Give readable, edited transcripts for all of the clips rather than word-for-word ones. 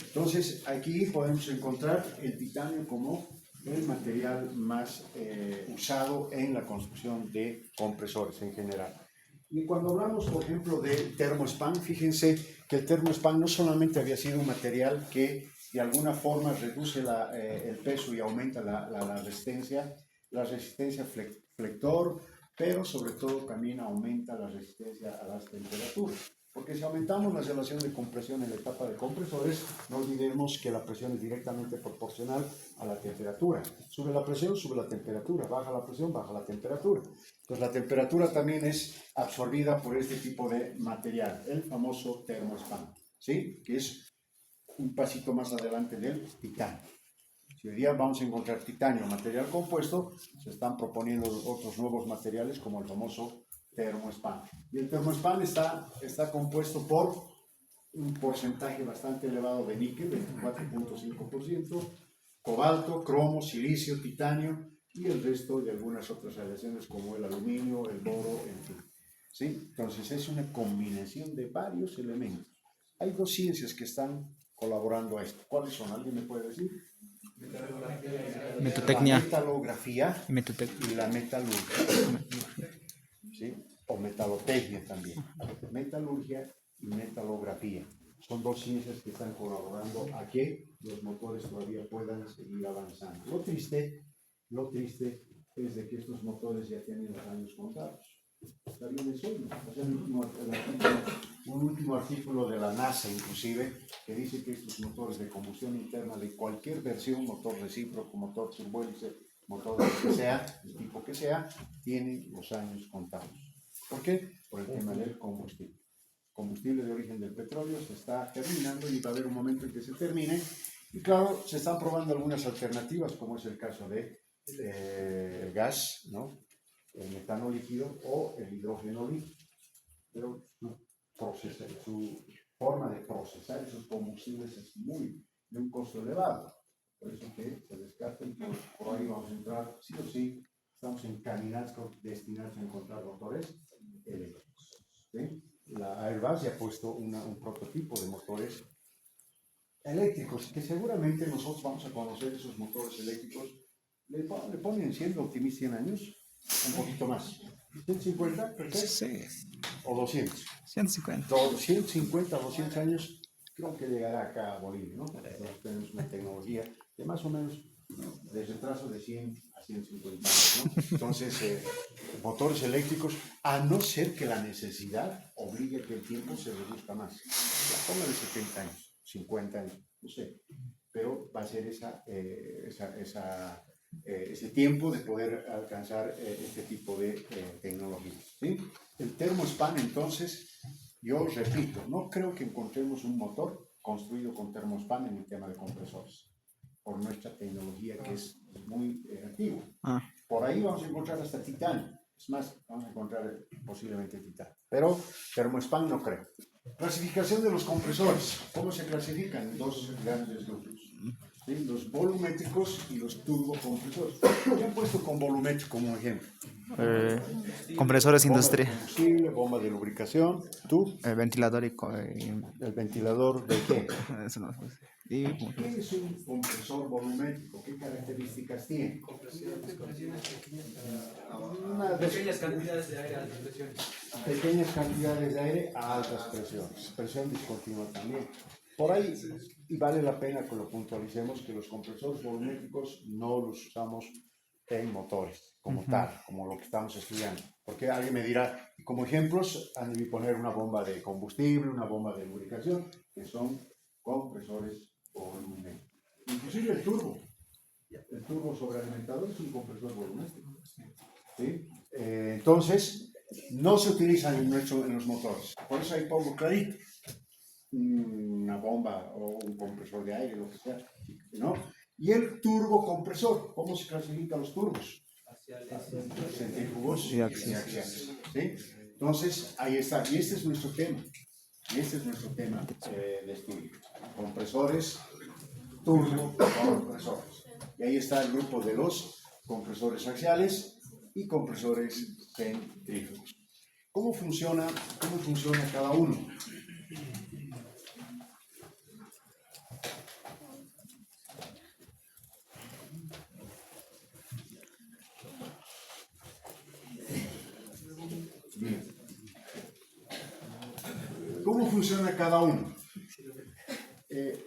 Entonces, aquí podemos encontrar el titanio como el material más usado en la construcción de compresores en general. Y cuando hablamos, por ejemplo, del termospan, fíjense que el termospan no solamente había sido un material que de alguna forma reduce el peso y aumenta la resistencia flector, pero sobre todo también aumenta la resistencia a las temperaturas. Porque si aumentamos la relación de compresión en la etapa de compresores, no olvidemos que la presión es directamente proporcional a la temperatura. Sube la presión, sube la temperatura, baja la presión, baja la temperatura. Entonces la temperatura también es absorbida por este tipo de material, el famoso termospan, ¿sí? Que es un pasito más adelante del titanio. Si hoy día vamos a encontrar titanio, material compuesto, se están proponiendo otros nuevos materiales como el famoso termospan. Y el termospan está compuesto por un porcentaje bastante elevado de níquel, 24.5%, cobalto, cromo, silicio, titanio y el resto de algunas otras aleaciones como el aluminio, el boro, en fin. ¿Sí? Entonces es una combinación de varios elementos. Hay dos ciencias que están colaborando a esto. ¿Cuáles son? ¿Alguien me puede decir? Metotecnia. La metalografía y la metalurgia, ¿sí? O metalotecnia también. Metalurgia y metalografía son dos ciencias que están colaborando a que los motores todavía puedan seguir avanzando. Lo triste es de que estos motores ya tienen los años contados. Está bien el sueño. Un último artículo de la NASA, inclusive, que dice que estos motores de combustión interna de cualquier versión, motor recíproco, motor turbohélice, motor que sea, el tipo que sea, tienen los años contados. ¿Por qué? Por el tema del combustible. Combustible de origen del petróleo se está terminando y va a haber un momento en que se termine. Y claro, se están probando algunas alternativas, como es el caso de gas, ¿no? El metano líquido o el hidrógeno líquido. Pero su forma de procesar esos combustibles es de un costo elevado. Por eso que se descarten, por ahí vamos a entrar, sí o sí, estamos encaminados, destinados a encontrar motores eléctricos. ¿Sí? La Airbus ya ha puesto un prototipo de motores eléctricos, que seguramente nosotros vamos a conocer esos motores eléctricos, le ponen, siendo optimista, 100 años, un poquito más. ¿150? ¿Perfecto? Sí. ¿O 200? 150. 150 o 200 años, creo que llegará acá a Bolivia, ¿no? Nosotros tenemos una tecnología de más o menos de retraso de 100 a 150 años, ¿no? Entonces, motores eléctricos, a no ser que la necesidad obligue a que el tiempo se reduzca más. Ya, póngale 70 años, 50 años, no sé, pero va a ser ese tiempo de poder alcanzar este tipo de tecnología, ¿sí? El termospan, entonces, yo repito, no creo que encontremos un motor construido con termospan en el tema de compresores, por nuestra tecnología que es muy antigua. Por ahí vamos a encontrar hasta titanio, es más, vamos a encontrar posiblemente titanio, pero termospan no creo. Clasificación de los compresores, ¿cómo se clasifican? Dos grandes grupos. ¿Sí? Los volumétricos y los turbocompresores. ¿Qué han puesto con volumétrico como ejemplo? Compresores Bomba de industrial. combustible, bomba de lubricación. ¿Tú? El ventilador ¿El ventilador de qué? eso no, ¿Qué es un compresor volumétrico? ¿Qué características tiene? Pequeñas cantidades de aire a altas presiones. Pequeñas cantidades de aire a altas presiones. Presión discontinua también. Por ahí, y vale la pena que lo puntualicemos, que los compresores volumétricos no los usamos en motores como tal, como lo que estamos estudiando. Porque alguien me dirá, como ejemplos, han de poner una bomba de combustible, una bomba de lubricación, que son compresores volumétricos. Inclusive el turbo sobrealimentador es un compresor volumétrico. ¿Sí? Entonces, no se utilizan en los motores. Por eso ahí pongo clarito. Una bomba o un compresor de aire, lo que sea, ¿no? Y el turbocompresor, ¿cómo se clasifican los turbos? Centrífugos y axiales. ¿Sí? Entonces, ahí está. Y este es nuestro tema. De estudio. Compresores, turbocompresores. Y ahí está el grupo de los compresores axiales y compresores centrífugos. ¿Cómo funciona cada uno? ¿Cómo funciona cada uno?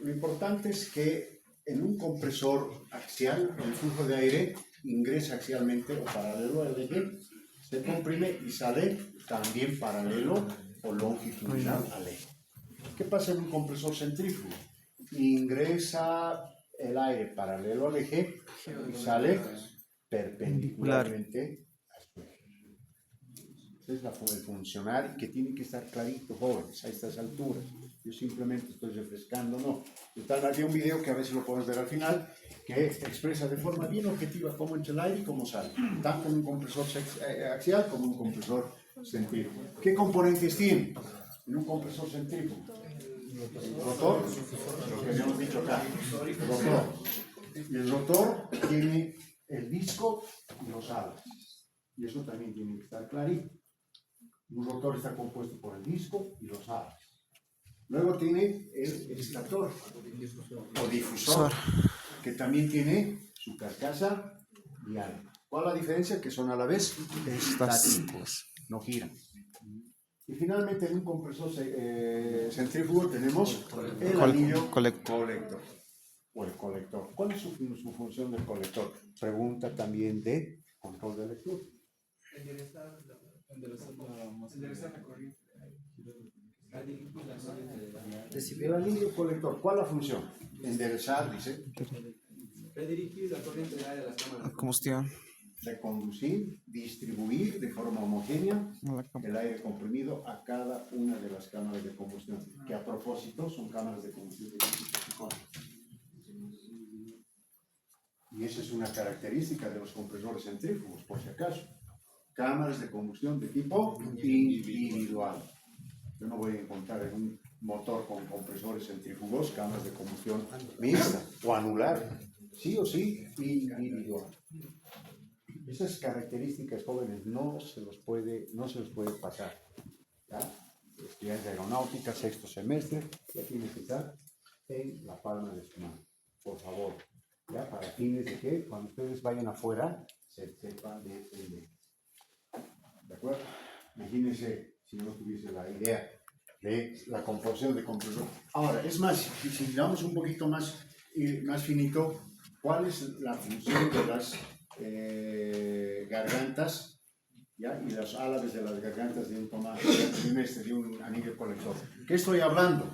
Lo importante es que en un compresor axial, el flujo de aire ingresa axialmente o paralelo al eje, se comprime y sale también paralelo o longitudinal al eje. ¿Qué pasa en un compresor centrífugo? Ingresa el aire paralelo al eje y sale perpendicularmente a su eje. Ese es el funcionar que tiene que estar clarito, jóvenes, a estas alturas. Yo simplemente estoy refrescando, no. Total, había un video que a veces lo podemos ver al final, que expresa de forma bien objetiva cómo entra el aire y cómo sale, tanto en un compresor axial como en un compresor centrífugo. ¿Qué componentes tiene en un compresor centrífugo? El rotor, lo que habíamos dicho acá, el rotor. Y el rotor tiene el disco y los alas. Y eso también tiene que estar clarito. Un rotor está compuesto por el disco y los alas. Luego tiene el estator o difusor, que también tiene su carcasa y alma. ¿Cuál es la diferencia? Que son a la vez estáticos, no giran. Y finalmente en un compresor centrífugo tenemos el anillo colector o el colector. ¿Cuál es su función del colector? Pregunta también de control de lectura. Enderezar la corriente. El anillo colector, ¿cuál es la función? Enderezar, dice. Redirigir la corriente de aire a las cámaras. Combustión. Reconducir, distribuir de forma homogénea el aire comprimido a cada una de las cámaras de combustión, que a propósito son cámaras de combustión de tipo. Y esa es una característica de los compresores centrífugos, por si acaso. Cámaras de combustión de tipo individual. Yo no voy a encontrar en un motor con compresores centrífugos cámaras de combustión mixta o anular, sí o sí, individual. Esas características, jóvenes, no se los puede pasar. ¿Ya? Estudiantes de aeronáutica, sexto semestre, ya tiene que estar en la palma de su mano, por favor. ¿Ya? Para fines de que cuando ustedes vayan afuera, se sepan defender. ¿De acuerdo? Imagínense si no tuviese la idea de la composición de compresor. Ahora, es más, si damos un poquito más finito, ¿cuál es la función de las gargantas, ¿ya? Y las álabes de las gargantas de un trimestre, de un anillo colector? ¿Qué estoy hablando?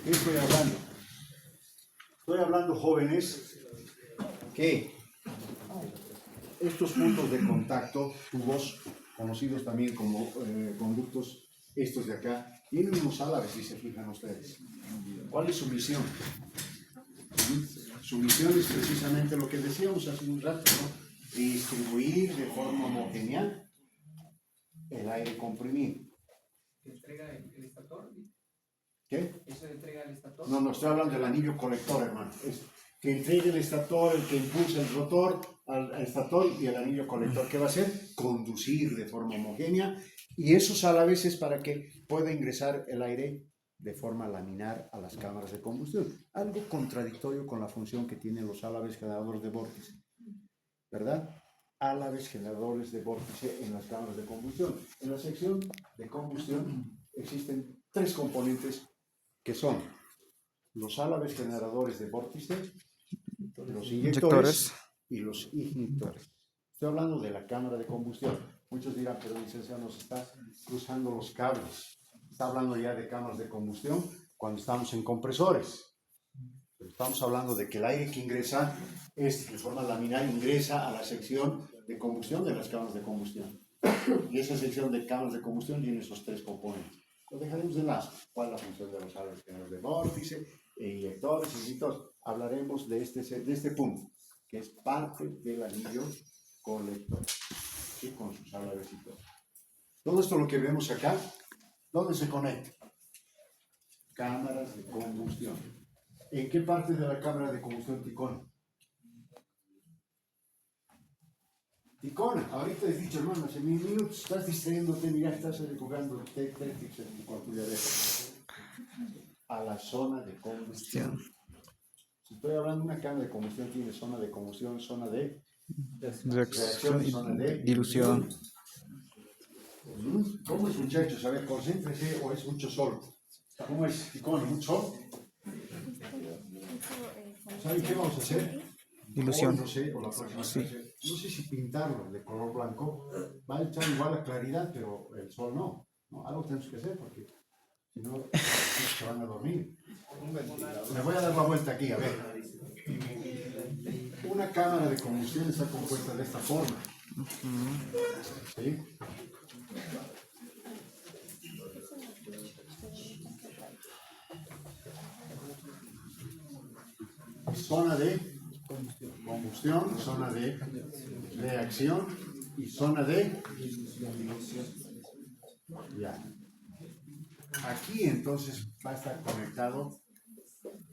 Estoy hablando, jóvenes, que estos puntos de contacto, tubos, conocidos también como conductos, estos de acá, tienen unos álabes, si se fijan ustedes. ¿Cuál es su misión? Su misión es precisamente lo que decíamos hace un rato, ¿no? Distribuir de forma homogénea el aire comprimido. ¿Que entrega el estator? ¿Qué? ¿Eso entrega el estator? No, estoy hablando del anillo colector, hermano. Es que entregue el estator, el que impulsa el rotor al estator y el anillo colector. ¿Qué va a hacer? Conducir de forma homogénea, y esos a la vez es para que pueda ingresar el aire de forma laminar a las cámaras de combustión. Algo contradictorio con la función que tienen los álabes generadores de vórtice, ¿verdad? Álabes generadores de vórtice en las cámaras de combustión. En la sección de combustión existen tres componentes que son los álabes generadores de vórtice, los inyectores y los inyectores. Estoy hablando de la cámara de combustión. Muchos dirán, pero licenciado, nos está cruzando los cables. Está hablando ya de cámaras de combustión cuando estamos en compresores. Pero estamos hablando de que el aire que ingresa de forma laminar ingresa a la sección de combustión de las cámaras de combustión. Y esa sección de cámaras de combustión tiene esos tres componentes. Lo dejaremos de lado. ¿Cuál es la función de los álabes generadores de vórtice, inyectores, inyectores? Hablaremos de este punto, que es parte del anillo colector, ¿sí? Con sus álabes y todo. Todo esto lo que vemos acá, ¿dónde se conecta? Cámaras de combustión. ¿En qué parte de la cámara de combustión Ticona? Ticona, ahorita he dicho, hermano, hace 1000 minutos estás distrayéndote, mira, estás jugando Tetris en tu calculadora. A la zona de combustión. Si estoy hablando de una cámara de combustión, tiene zona de combustión, zona de reacción y zona de dilución. ¿Cómo es, muchachos? A ver, concéntrese o es mucho sol. ¿Cómo es, Ticón? ¿Mucho sol? ¿Saben qué vamos a hacer? Ilusión. Hoy, no sé, o la próxima clase, no sé si pintarlo de color blanco. Va a echar igual la claridad, pero el sol no. ¿No? Algo tenemos que hacer porque si no, se van a dormir. Me voy a dar la vuelta aquí, a ver. Una cámara de combustión está compuesta de esta forma. ¿Sí? Zona de combustión, zona de reacción y zona de ya. Aquí entonces va a estar conectado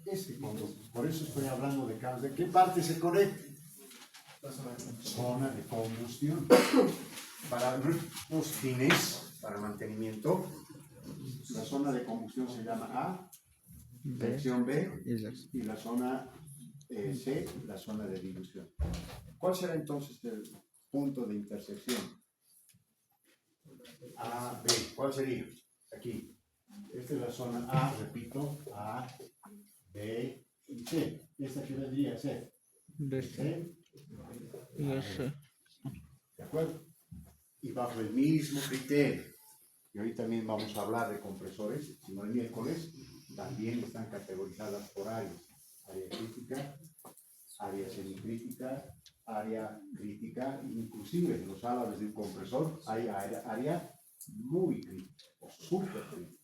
este conducto. Por eso estoy hablando de cables. ¿De qué parte se conecta? Zona de combustión. Para los fines, para mantenimiento, la zona de combustión se llama A, sección B, y la zona C, la zona de dilución. ¿Cuál será entonces el punto de intersección? A, B. ¿Cuál sería? Aquí. Esta es la zona A, repito, A, B y C. ¿Esta qué vendría a ser? C y S. ¿De acuerdo? Y bajo el mismo criterio, y hoy también vamos a hablar de compresores, sino el miércoles, también están categorizadas por áreas. Área crítica, área semicrítica, área crítica, inclusive en los álabes de un compresor hay área muy crítica o súper crítica.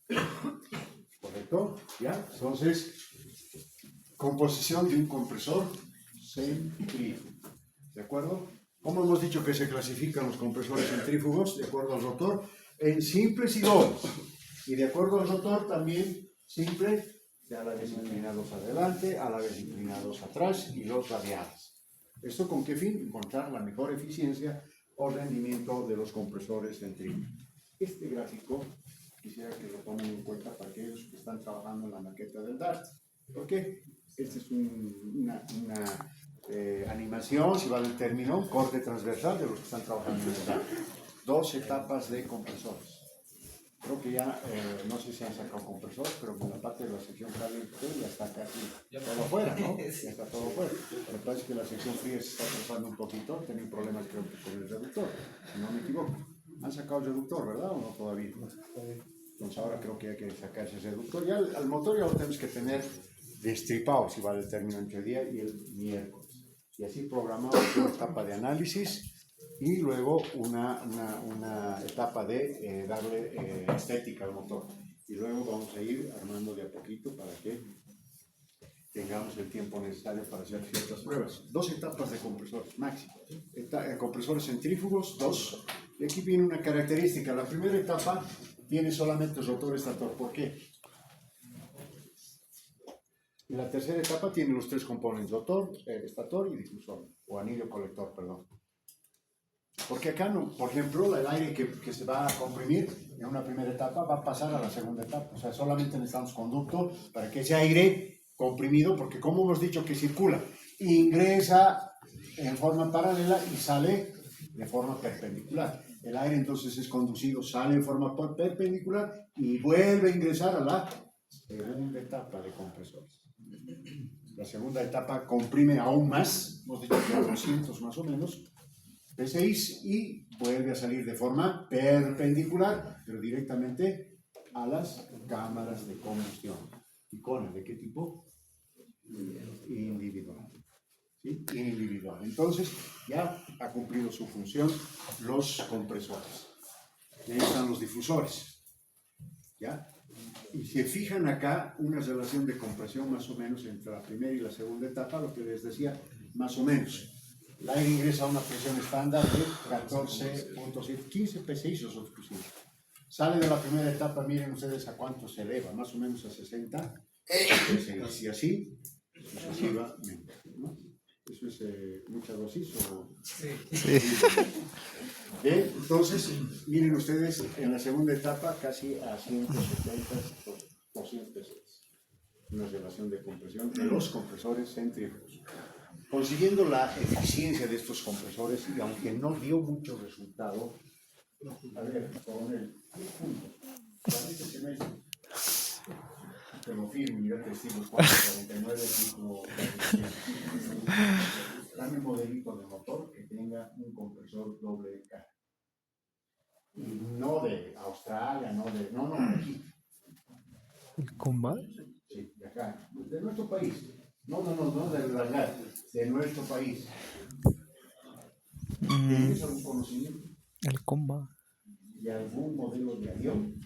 ¿Correcto? ¿Ya? Entonces, composición de un compresor centrífugo. ¿De acuerdo? ¿Cómo hemos dicho que se clasifican los compresores centrífugos? De acuerdo al rotor, en simples y dobles. Y de acuerdo al rotor también simples, de álabes inclinados adelante, álabes inclinados atrás y los radiales. ¿Esto con qué fin? Encontrar la mejor eficiencia o rendimiento de los compresores centrífugos. Este gráfico quisiera que lo tomen en cuenta para aquellos que están trabajando en la maqueta del DART. ¿Por qué? Esta es una animación, si vale el término, corte transversal de los que están trabajando en el DART. 2 etapas de compresores. Creo que ya, no sé si han sacado compresor, pero con la parte de la sección caliente ya está casi todo afuera, ¿no? Ya está todo afuera. Lo que pasa es que la sección fría se está trazando un poquito, tienen problemas creo que con el reductor, si no me equivoco. Han sacado el reductor, ¿verdad? ¿O no todavía? Entonces ahora creo que hay que sacar ese reductor. Ya al motor ya lo tenemos que tener destripado, si vale el término, entre el día y el miércoles. Y así programamos una etapa de análisis y luego una etapa de darle estética al motor. Y luego vamos a ir armando de a poquito para que tengamos el tiempo necesario para hacer ciertas pruebas. 2 etapas de compresores, máximo. Compresores centrífugos, 2. Y aquí viene una característica. La primera etapa tiene solamente rotor estator. ¿Por qué? Y la tercera etapa tiene los 3 componentes, rotor, estator y difusor, o anillo colector, perdón. Porque acá, no, por ejemplo, el aire que se va a comprimir en una primera etapa va a pasar a la segunda etapa. O sea, solamente necesitamos conducto para que ese aire comprimido, porque como hemos dicho que circula, ingresa en forma paralela y sale de forma perpendicular. El aire entonces es conducido, sale en forma perpendicular y vuelve a ingresar a la segunda etapa de compresores. La segunda etapa comprime aún más, hemos dicho que a 200 más o menos, P6, y vuelve a salir de forma perpendicular, pero directamente a las cámaras de combustión. ¿Icones de qué tipo? Individual. ¿Sí? Individual. Entonces, ya ha cumplido su función los compresores. Y ahí están los difusores. ¿Ya? Y se fijan acá una relación de compresión más o menos entre la primera y la segunda etapa, lo que les decía, más o menos. El aire ingresa a una presión estándar de 14.7, 15 PSI nosotros pusimos. Sale de la primera etapa, miren ustedes a cuánto se eleva, más o menos a 60 PSI. Y así sucesivamente, ¿no? ¿Eso es mucha dosis o...? Sí. Bien, entonces, miren ustedes, en la segunda etapa casi a 170, 200 PSI. Una relación de compresión de los compresores centrífugos. Consiguiendo la eficiencia de estos compresores, y aunque no dio mucho resultado, A ver, coronel, 10 puntos. Parece que me dice. Te lo firmo, mira, testigo 449, título 400. Dame un modelito de motor que tenga un compresor doble K. Y no de Australia, no, de aquí. ¿El comba? Sí, de acá, de nuestro país. No, de verdad, de nuestro país. ¿Tienes algún conocimiento? El comba. De algún modelo de avión,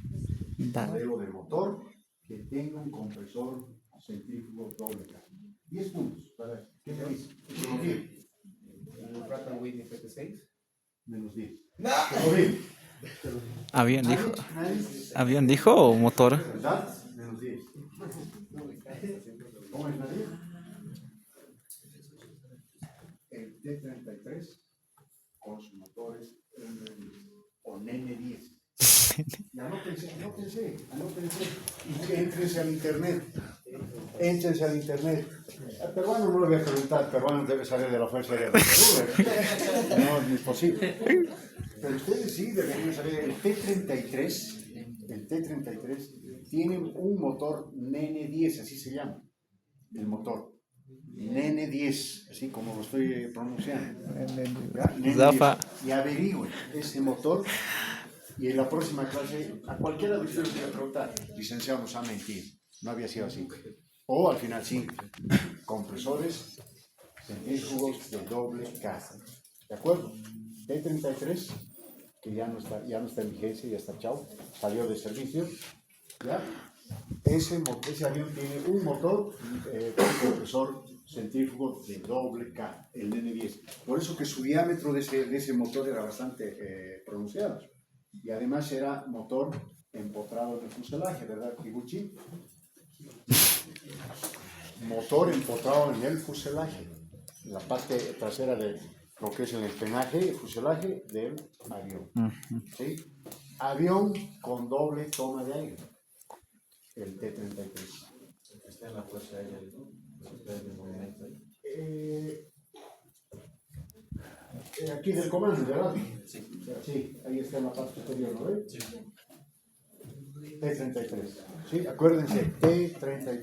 modelo de motor que tenga un compresor centrífugo doble K. 10 puntos. Para, ¿qué me dice? Un Pratt & Whitney PT6. Menos 10. ¡No! ¿Avión dijo? ¿Nadie? ¿Avión dijo o motor? ¿Verdad? Menos 10. ¿Cómo es nadie? El T33 con sus motores o NN10. Ya no pensé. Y éntrense al internet. Al peruano no le voy a preguntar, el peruano debe salir de la Fuerza Aérea de Perú. No, es imposible. Pero ustedes sí deberían saber, el T33 tiene un motor NN10, así se llama, el motor. NN10, así como lo estoy pronunciando. Zafa. Y averigüen ese motor. Y en la próxima clase, a cualquiera de ustedes le voy a preguntar, licenciado, nos ha mentido, no había sido así. O al final sí, compresores centrífugos de doble K. ¿De acuerdo? T33, que ya no está en vigencia, ya está chao, salió de servicio. ¿Ya? Ese avión tiene un motor con compresor centrífugo de doble K, el N10. Por eso que su diámetro de ese motor era bastante pronunciado. Y además era motor empotrado en el fuselaje, ¿verdad, Kiguchi? Motor empotrado en el fuselaje, en la parte trasera de lo que es el empenaje, el fuselaje del avión. ¿Sí? Avión con doble toma de aire, el T-33. Está en la Fuerza Aérea, ¿no? De movimiento ahí. Aquí del comando, ¿verdad? Sí, ahí está en la parte superior, ¿no ves? Sí. T-33. Sí, acuérdense, T-33.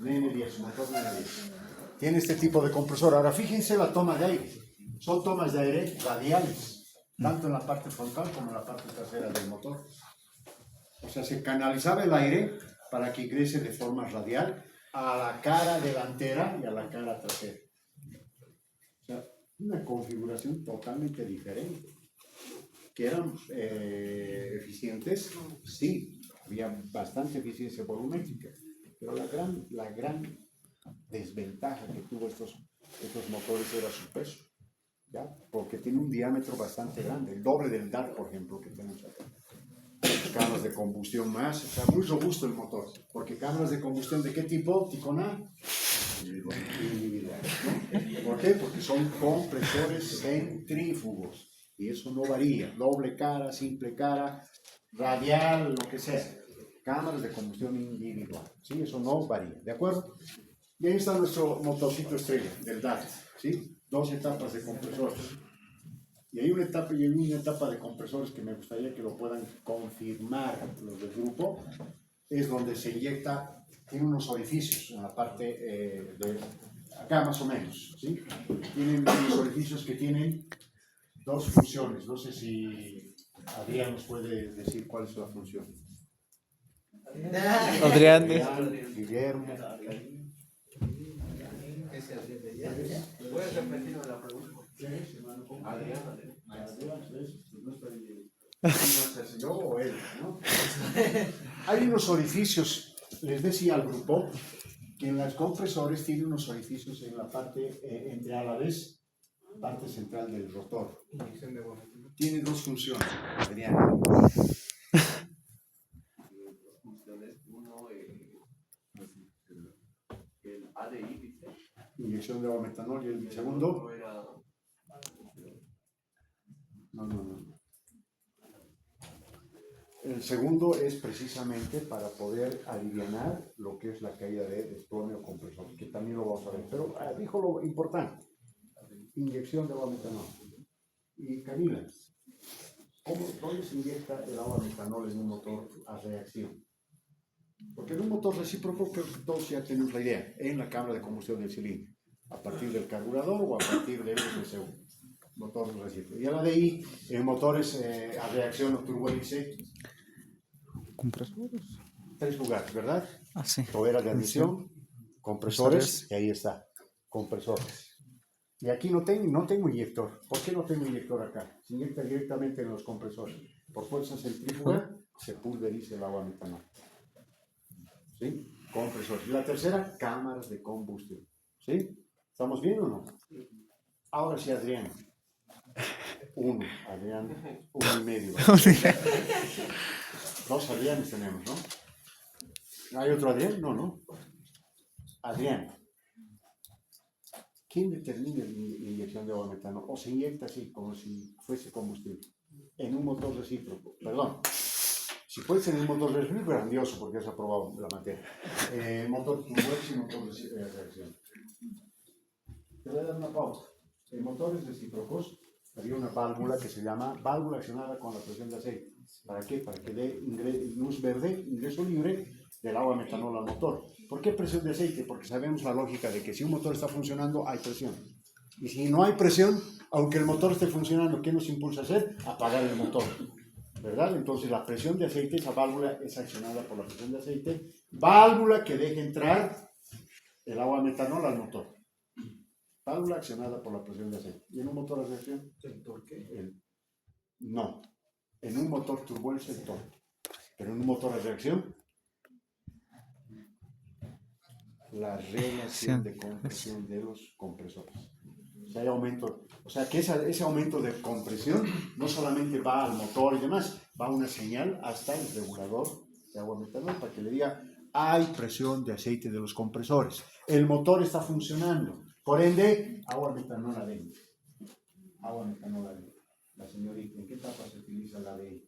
NN10, motor NN10. Tiene este tipo de compresor. Ahora fíjense la toma de aire. Son tomas de aire radiales, tanto en la parte frontal como en la parte trasera del motor. O sea, se canalizaba el aire para que ingrese de forma radial a la cara delantera y a la cara trasera. O sea, una configuración totalmente diferente. ¿Que eran eficientes? Sí, había bastante eficiencia volumétrica, pero la gran desventaja que tuvo estos motores era su peso, ¿ya? Porque tiene un diámetro bastante grande, el doble del DAR, por ejemplo, que tenemos acá. Cámaras de combustión más, o sea, muy robusto el motor, porque cámaras de combustión ¿de qué tipo? Ticona individual, ¿no? ¿Por qué? Porque son compresores centrífugos y eso no varía, doble cara, simple cara, radial, lo que sea, cámaras de combustión individual, ¿sí? Eso no varía, ¿de acuerdo? Y ahí está nuestro motorcito estrella del DAT, ¿sí? 2 etapas de compresores. Y hay una etapa de compresores que me gustaría que lo puedan confirmar los del grupo, es donde se inyecta, tiene unos orificios en la parte de acá más o menos, ¿sí? Tienen unos orificios que tienen 2 funciones, no sé si Adrián nos puede decir cuál es la función. Adrián. Guillermo. ¿Puedes repetirme la pregunta? Yo o él, ¿no? Hay unos orificios, les decía al grupo, que en los compresores tienen unos orificios en la parte, entre alares, parte central del rotor. Inyección de volumen. Tiene 2 funciones, Adrián. Funciones, uno, el ADI, dice. Inyección de agua metanol y el segundo. No. El segundo es precisamente para poder aliviar lo que es la caída de desplome o compresor, que también lo vamos a ver. Pero dijo lo importante, inyección de agua metanol. Y Camila, ¿Dónde se inyecta el agua metanol en un motor a reacción? Porque en un motor recíproco, creo que todos ya tenemos la idea, en la cámara de combustión del cilindro, a partir del carburador o a partir del SSU, motor recíproco. Y a la de ahí, en motores a reacción o turbohélice, Compresores. 3 lugares, ¿verdad? Ah, sí. Tobera de admisión, compresores, y ahí está, compresores. Y aquí no tengo inyector. ¿Por qué no tengo inyector acá? Se inyecta directamente en los compresores. Por fuerza centrífuga se pulveriza el agua metanol. ¿Sí? Compresores. Y la tercera, cámaras de combustión. ¿Sí? ¿Estamos bien o no? Ahora sí, Adrián. Adrián, 1,5. 2 Adrianes tenemos, ¿no? ¿Hay otro Adrián? No. Adrián. ¿Quién determina la inyección de agua metanol? O se inyecta así, como si fuese combustible, en un motor recíproco. Perdón. Si puede ser en un motor recíproco, grandioso, porque has aprobado la materia. Motor turbohélice y motor de reacción. Te voy a dar una pausa. En motores recíprocos había una válvula que se llama válvula accionada con la presión de aceite. ¿Para qué? Para que dé luz verde, ingreso libre del agua metanol al motor. ¿Por qué presión de aceite? Porque sabemos la lógica de que si un motor está funcionando, hay presión. Y si no hay presión, aunque el motor esté funcionando, ¿qué nos impulsa a hacer? Apagar el motor, ¿verdad? Entonces la presión de aceite, esa válvula es accionada por la presión de aceite, válvula que deja entrar el agua metanol al motor. Válvula accionada por la presión de aceite. ¿Y en un motor a reacción? ¿Por qué? No. En un motor turbohélice el torque. Pero en un motor a reacción, la relación de compresión de los compresores. O sea, hay aumento. O sea, que ese aumento de compresión no solamente va al motor y demás, va una señal hasta el regulador de agua metanol para que le diga, hay presión de aceite de los compresores. El motor está funcionando. Por ende, agua metanol adentro. Agua metanol adentro. La señorita, ¿en qué etapa se utiliza la ADI?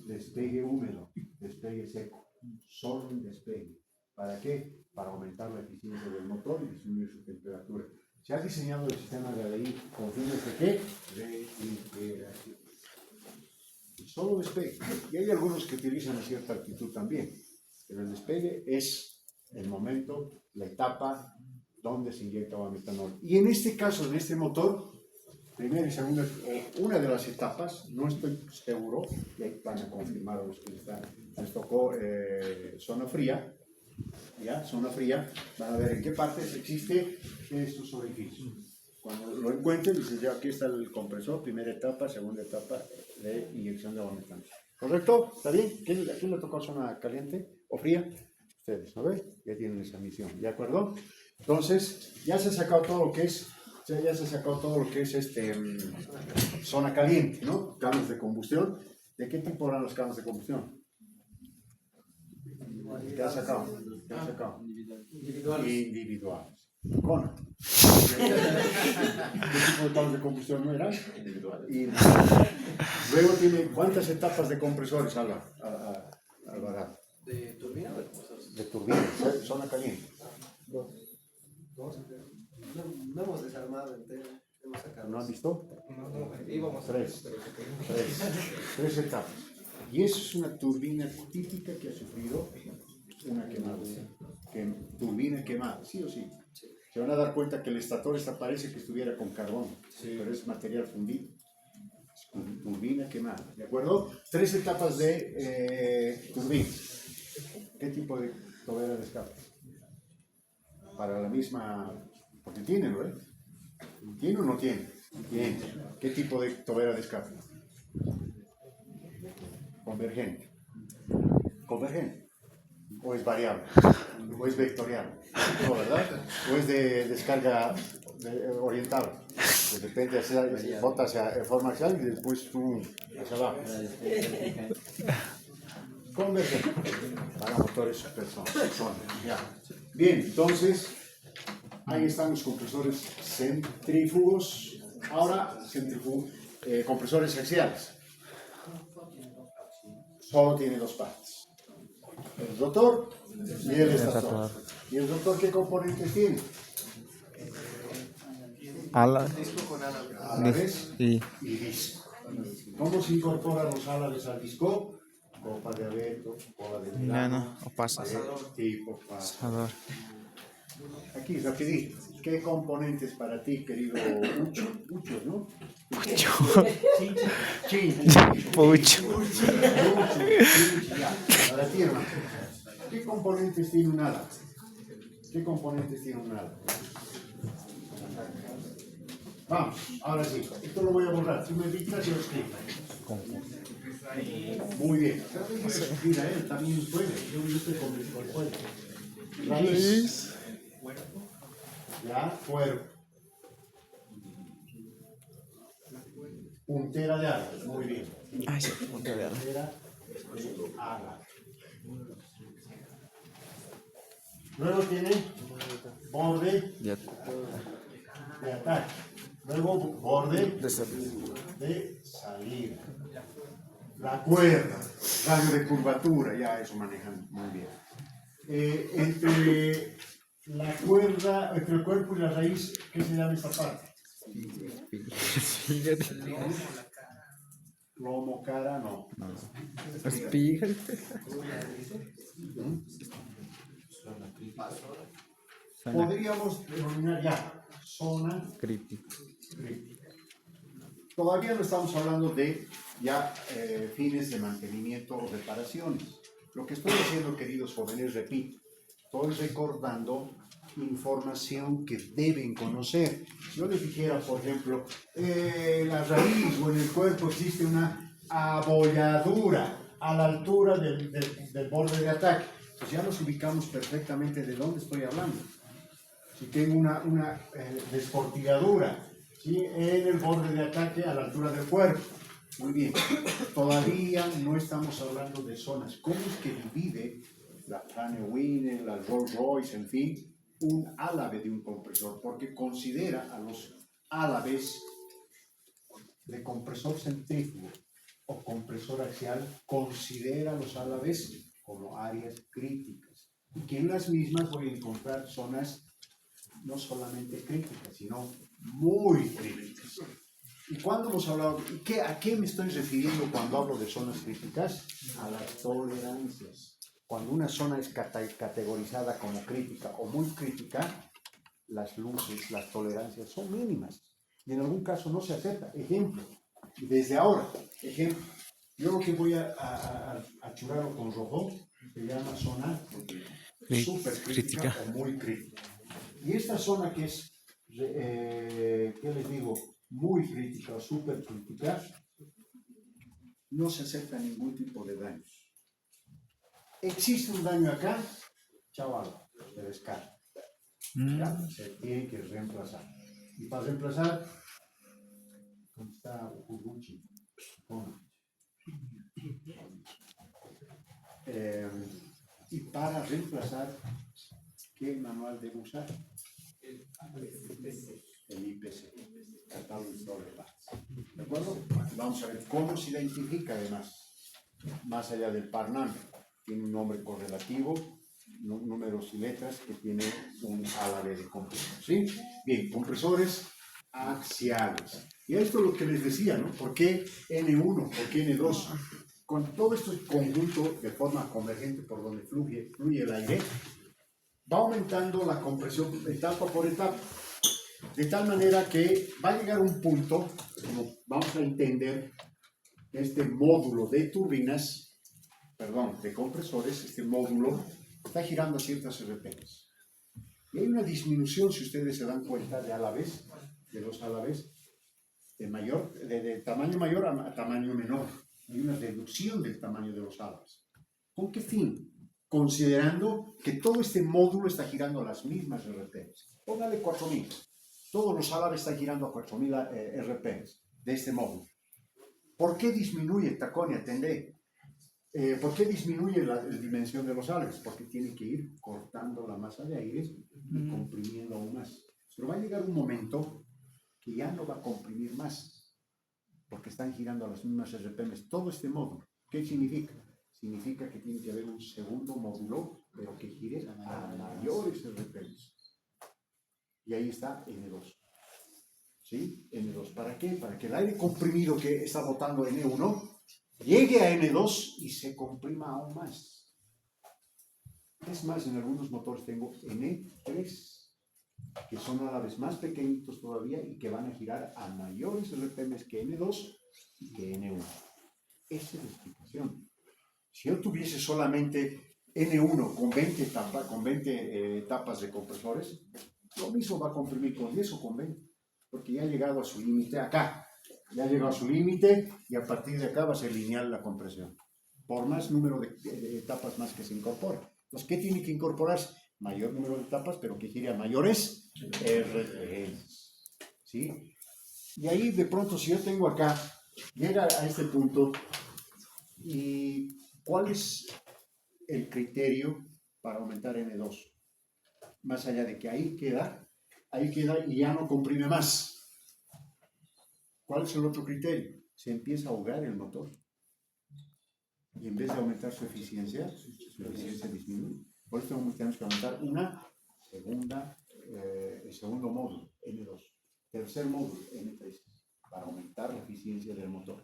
Despegue húmedo, despegue seco, solo en despegue. ¿Para qué? Para aumentar la eficiencia del motor y disminuir su temperatura. Se ha diseñado el sistema de ADI con fines de qué? Refrigeración. Solo despegue. Y hay algunos que utilizan a cierta altitud también, pero el despegue es el momento, la etapa donde se inyecta agua metanol. Y en este caso, en este motor, primera y segunda, una de las etapas, no estoy seguro, y ahí van a confirmar a los que les tocó zona fría, ¿ya? Zona fría, van a ver en qué partes existe estos orificios. Cuando lo encuentren, dicen ya aquí está el compresor, primera etapa, segunda etapa de inyección de agua metanol. ¿Correcto? ¿Está bien? ¿A quién le tocó zona caliente o fría? Ustedes, ¿no ven? Ya tienen esa misión, ¿de acuerdo? Entonces, ya se ha sacado todo lo que es zona caliente, ¿no? Cámaras de combustión. ¿De qué tipo eran las cámaras de combustión? ¿Qué has sacado? Individuales. ¿Con? ¿Qué tipo de cámaras de combustión no eran? Individuales. Luego tiene, ¿cuántas etapas de compresores, Alvarado? ¿De turbina o de compresor? De turbina, zona caliente. No hemos desarmado entero. Hemos sacado. ¿No han visto? No, íbamos a Tres etapas. Y eso es una turbina típica que ha sufrido una quemada. Turbina quemada, sí o sí. Se van a dar cuenta que el estator parece que estuviera con carbón, pero es material fundido. Es turbina quemada, ¿de acuerdo? 3 etapas de turbina. ¿Qué tipo de tobera de escape? Para la misma, porque tiene, ¿no? ¿Tiene o no tiene? Tiene. ¿Qué tipo de tobera de escape? Convergente. Convergente. O es variable. O es vectorial. No, ¿verdad? O es de descarga orientable. Pues depende, bota hacia forma axial y después tú hacia abajo. Convergente. Para motores supersónicos. Ya. Bien, entonces, ahí están los compresores centrífugos. Ahora, compresores axiales. Solo tiene 2 partes. El rotor y el estator. ¿Y el rotor qué componentes tiene? Ala. álabes Y y disco. ¿Cómo se incorporan los álabes al disco? Copa de abeto, cola de Milano milano, o pasa. tipo pasa. Pasador. Aquí, rapidito. ¿Qué componentes para ti, querido Ucho? Ucho, ¿no? Pucho. Chin. Pucho. Ya. Para ti, hermano. ¿Qué componentes tiene un álabe? ¿Qué componentes tiene un álabe? Vamos, ahora sí. Esto lo voy a borrar. Si me dictas, yo escribo. Muy bien. Mira, él también puede. Yo estoy con el puede. Raíz. Ya, cuerpo. Puntera de álabe. Muy bien. Ay, sí, punta de ala. Puntera de álabe. Luego tiene borde Ya. de ataque. Luego borde De salida. de salida. La cuerda, radio de curvatura, ya eso manejan muy bien. Entre la cuerda, entre el cuerpo y la raíz, ¿qué se llama esta parte? Lomo, cara, no. Espiga. Podríamos denominar ya zona Crítico. crítica. Todavía no estamos hablando de ya fines de mantenimiento o reparaciones. Lo que estoy haciendo, queridos jóvenes, repito, estoy recordando información que deben conocer. Si yo les dijera, por ejemplo, en la raíz o en el cuerpo existe una abolladura a la altura del borde de ataque, pues ya nos ubicamos perfectamente de dónde estoy hablando. Si tengo una desportilladura, ¿sí?, en el borde de ataque a la altura del cuerpo. Muy bien, todavía no estamos hablando de zonas. ¿Cómo es que divide la Winner, la Rolls Royce, en fin, un álabe de un compresor? Porque considera a los álabes de compresor centrífugo o compresor axial, considera a los álabes como áreas críticas. Y que en las mismas voy a encontrar zonas no solamente críticas, sino muy críticas. ¿Y cuándo hemos hablado? ¿A qué me estoy refiriendo cuando hablo de zonas críticas? A las tolerancias. Cuando una zona es categorizada como crítica o muy crítica, las luces, las tolerancias son mínimas. Y en algún caso no se acepta. Ejemplo, desde ahora, ejemplo, yo lo que voy a churarlo con rojo se llama zona súper crítica o muy crítica. Y esta zona que es, ¿qué les digo?, muy crítica o súper crítica, no se acepta ningún tipo de daños. ¿Existe un daño acá? Chaval, se descarta. ¿Ya? Se tiene que reemplazar. Y para reemplazar, ¿dónde está Uguchi? Y para reemplazar, ¿qué manual debo usar? El IPC, Catálogo de Estado de Partes. ¿De acuerdo? Vamos a ver cómo se identifica además, más allá del PARNAM. Tiene un nombre correlativo, números y letras que tiene un álabe de compresor. ¿Sí? Bien, compresores axiales. Y esto es lo que les decía, ¿no? ¿Por qué N1? ¿Por qué N2? Con todo este conjunto de forma convergente por donde fluye el aire, va aumentando la compresión etapa por etapa, de tal manera que va a llegar un punto, como vamos a entender, este módulo de turbinas, de compresores, este módulo está girando a ciertas RPMs. Y hay una disminución, si ustedes se dan cuenta, de los álabes, de tamaño mayor a tamaño menor. Hay una reducción del tamaño de los álabes. ¿Con qué fin? Considerando que todo este módulo está girando a las mismas RPMs. Póngale 4000. Todos los álabes están girando a 4000 RPMs de este módulo. ¿Por qué disminuye, Taconia, Tendé? ¿Por qué disminuye la dimensión de los álabes? Porque tiene que ir cortando la masa de aire y comprimiendo aún más. Pero va a llegar un momento que ya no va a comprimir más, porque están girando a las mismas RPMs todo este módulo. ¿Qué significa? Significa que tiene que haber un segundo módulo, pero que gire a mayores RPMs. Y ahí está N2. ¿sí? N2. ¿Para qué? Para que el aire comprimido que está botando N1 llegue a N2 y se comprima aún más. Es más, en algunos motores tengo N3, que son a la vez más pequeñitos todavía y que van a girar a mayores RPMs que N2 y que N1. Esa es la explicación. Si yo tuviese solamente N1 con 20 etapas de compresores, lo mismo va a comprimir con 10 o con 20, porque ya ha llegado a su límite acá. Ya ha llegado a su límite y a partir de acá va a ser lineal la compresión. Por más número de etapas más que se incorpore. Entonces, ¿qué tiene que incorporarse? Mayor número de etapas, pero que gire a mayores RPMs. ¿Sí? Y ahí de pronto, si yo tengo acá, llega a este punto, ¿y cuál es el criterio para aumentar N2? Más allá de que ahí queda y ya no comprime más. ¿Cuál es el otro criterio? Se empieza a ahogar el motor. Y en vez de aumentar su eficiencia disminuye. Por eso tenemos que aumentar el segundo módulo, N2. Tercer módulo, N3, para aumentar la eficiencia del motor.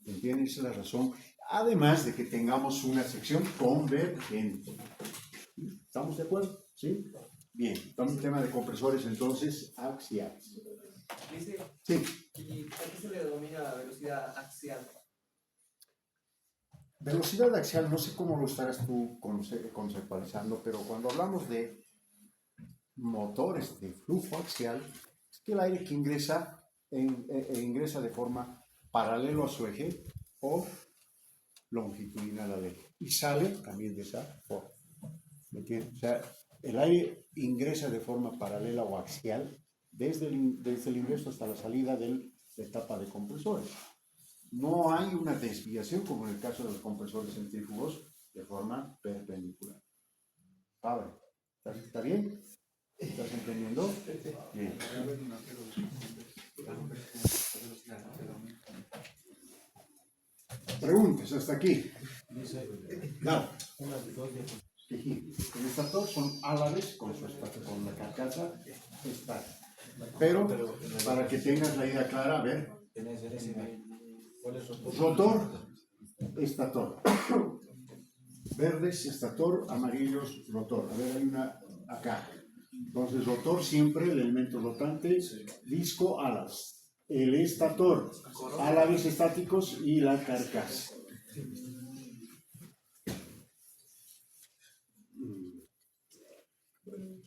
¿Entienden? Esa es la razón. Además de que tengamos una sección convergente. ¿Estamos de acuerdo? ¿Sí? Bien. Estamos en tema de compresores, entonces, axiales. Dice, Sí. ¿y a qué se le denomina la velocidad axial? Velocidad axial, no sé cómo lo estarás tú conceptualizando, pero cuando hablamos de motores de flujo axial, es que el aire que ingresa ingresa de forma paralelo a su eje o longitudinal al eje y sale también de esa forma. ¿Me entiendes? O sea, el aire ingresa de forma paralela o axial desde el ingreso hasta la salida de la etapa de compresores. No hay una desviación, como en el caso de los compresores centrífugos, de forma perpendicular. Pablo, ¿está bien? ¿Estás entendiendo? Bien. Preguntas hasta aquí. Claro. El estator son álabes con la carcasa estática. Pero, para que tengas la idea clara, a ver. Rotor, estator. Verdes, estator, amarillos, rotor. A ver, hay una acá. Entonces, rotor siempre, el elemento rotante, disco, alas. El estator, álabes estáticos y la carcasa.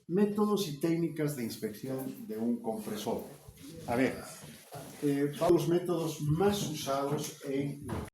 Métodos y técnicas de inspección de un compresor. A ver, los métodos más usados en